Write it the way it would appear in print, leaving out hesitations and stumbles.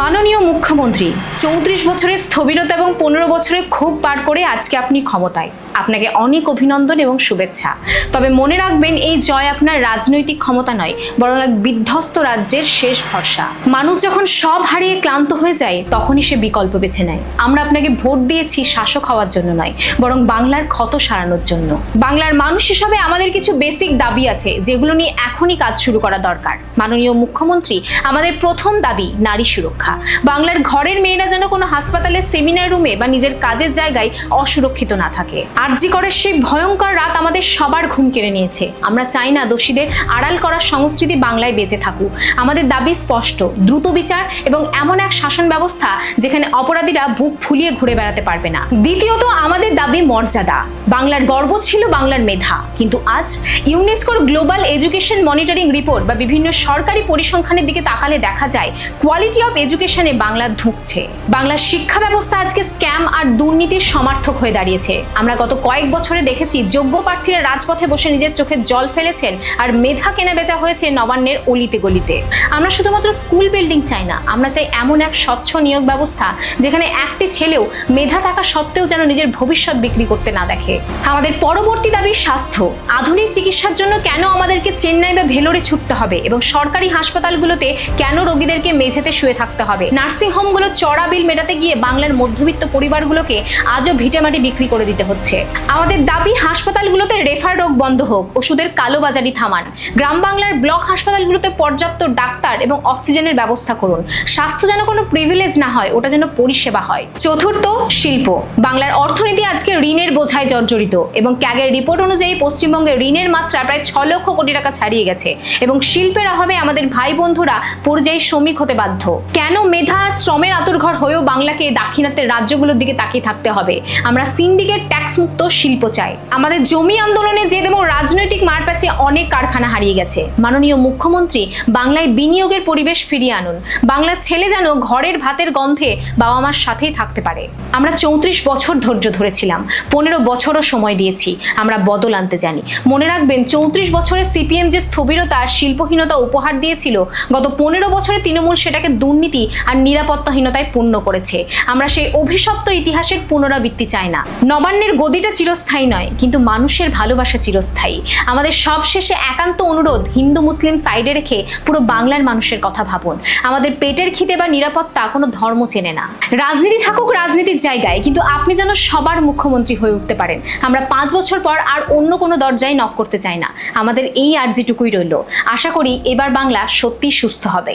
মাননীয় মুখ্যমন্ত্রী 34 বছরের স্থবিরতা এবং 15 বছরের ক্ষোভ পার করে আজকে আপনি ক্ষমতায়। আপনাকে অনেক অভিনন্দন এবং শুভেচ্ছা। তবে মনে রাখবেন, এই জয় আপনার রাজনৈতিক ক্ষমতা নয়, বরং এক বিধ্বস্ত রাজ্যের শেষ ভরসা। মানুষ যখন সব হারিয়ে ক্লান্ত হয়ে যায়, তখনই সে বিকল্প বেছে নেয়। আমরা আপনাকে ভোট দিয়েছি শাসক হওয়ার জন্য নয়, বরং বাংলার ক্ষত সারানোর জন্য। বাংলার মানুষ হিসাবে আমাদের কিছু বেসিক দাবি আছে, যেগুলো নিয়ে এখনই কাজ শুরু করা দরকার। মাননীয় মুখ্যমন্ত্রী, আমাদের প্রথম দাবি নারী সুরক্ষা। বাংলার ঘরের মেয়েরা যেন কোনো হাসপাতালের সেমিনার রুমে বা নিজের কাজের জায়গায় অসুরক্ষিত না থাকে। আরজি করের সেই ভয়ঙ্কর রাত আমাদের সবার ঘুম কেড়ে নিয়েছে। আমরা চাই না দোষীদের আড়াল করার সংস্কৃতি বাংলায় বেঁচে থাকুক। আমাদের দাবি স্পষ্ট, দ্রুত বিচার এবং এমন এক শাসন ব্যবস্থা যেখানে অপরাধীরা বুক ফুলিয়ে ঘুরে বেড়াতে পারবে না। দ্বিতীয়ত, আমাদের দাবি মর্যাদা। বাংলার গর্ব ছিল বাংলার মেধা, কিন্তু আজ ইউনেস্কোর গ্লোবাল এডুকেশন মনিটরিং রিপোর্ট বা বিভিন্ন সরকারি পরিসংখ্যানের দিকে তাকালে দেখা যায় কোয়ালিটি অফ এডুকেশনে বাংলা ধুঁকছে। বাংলার শিক্ষা ব্যবস্থা আজকে স্ক্যাম আর দুর্নীতির সমার্থক হয়ে দাঁড়িয়েছে। আমরা গত কয়েক বছরে দেখেছি যোগ্য প্রার্থীরা রাজপথে বসে নিজের চোখে জল ফেলেছেন, আর মেধা কেনা বেচা হয়েছে নবান্নের অলিতে গলিতে। আমরা শুধুমাত্র স্কুল বিল্ডিং চাই না, আমরা চাই এমন এক স্বচ্ছ নিয়োগ ব্যবস্থা যেখানে একটি ছেলেও মেধা থাকা সত্ত্বেও যেন নিজের ভবিষ্যৎ বিক্রি করতে না দেখে। আমাদের পরবর্তী দাবি স্বাস্থ্য। আধুনিক চিকিৎসার জন্য কেন আমাদেরকে চেন্নাই বা ভেলোরে ছুটতে হবে, এবং সরকারি হাসপাতালগুলোতে কেন রোগীদেরকে মেঝেতে শুয়ে থাকতে হবে? নার্সিং হোমগুলো চড়া বিল মেটাতে গিয়ে বাংলার মধ্যবিত্ত পরিবারগুলোকে আজও ভিটেমাটি বিক্রি করে দিতে হচ্ছে। আমাদের দাবি হাসপাতালগুলোতে রেফার রোগ বন্ধ হোক, ওষুধের কালোবাজারি থামান। গ্রাম বাংলার ব্লক হাসপাতালগুলোতে পর্যাপ্ত ডাক্তার এবং অক্সিজেনের ব্যবস্থা করুন। স্বাস্থ্য যেন কোনো প্রিভিলেজ না হয়, ওটা যেন পরিষেবা হয়। চতুর্থ, শিল্প। বাংলার অর্থনীতি আজকে ঋণের বোঝায় জর্জরিত, এবং ক্যাগের রিপোর্ট অনুযায়ী পশ্চিমবঙ্গে ঋণের মাত্রা প্রায় 6 লক্ষ কোটি টাকা ছাড়িয়ে গেছে, এবং শিল্পের অভাবে আমাদের ভাই বন্ধুরা পরিযায়ী শ্রমিক হতে বাধ্য। কেন মেধা শ্রমের আতুরঘর হয়েও বাংলাকে দাক্ষিণাত্যের রাজ্যগুলোর দিকে তাকিয়ে থাকতে হবে? আমরা সিন্ডিকেট ট্যাক্স মুক্ত শিল্প চাই। আমাদের জমি আন্দোলনে যে দেব রাজনৈতিক মারপ্যাচে অনেক কারখানা হারিয়ে গেছে। মাননীয় মুখ্যমন্ত্রী, বাংলায় বিনিয়োগের পরিবেশ ফিরিয়ে আনুন। বাংলার ছেলে যেন ঘরের ভাতের গন্ধে বাবা মার সাথেই থাকতে পারে। আমরা 34 বছর ধৈর্য ধরেছিলাম, 15 বছরও সময় দিয়েছি। আমরা বদল আনতে জানি। মনে রাখবেন, 34 বছরের সিপিএম যে স্থবিরতা আর শিল্পহীনতা উপহার দিয়েছিল, গত 15 বছরে তৃণমূল সেটাকে দুর্নীতি আর নিরাপত্তাহীনতায় পূর্ণ করেছে। আমরা সেই অভিশপ্ত ইতিহাসের পুনরাবৃত্তি চাই না। নবান্নের গদিটা চিরস্থায়ী নয়, কিন্তু মানুষের ভালোবাসা চিরস্থায়ী। আমাদের সবশেষে একান্ত অনুরোধ, হিন্দু মুসলিম সাইডে রেখে পুরো বাংলার মানুষের কথা ভাবুন। আমাদের পেটের খিদে বা নিরাপত্তা কোনো ধর্ম চেনে না। রাজনীতি থাকুক রাজনীতির জায়গায়, কিন্তু আপনি যেন সবার মুখ্যমন্ত্রী হয়ে উঠতে পারেন। আমরা 5 বছর পর আর অন্য কোনো দরজায় নক করতে চাই না। আমাদের এই আর্জিটুকুই রইল। আশা করি এবার বাংলা সত্যিই সুস্থ হবে।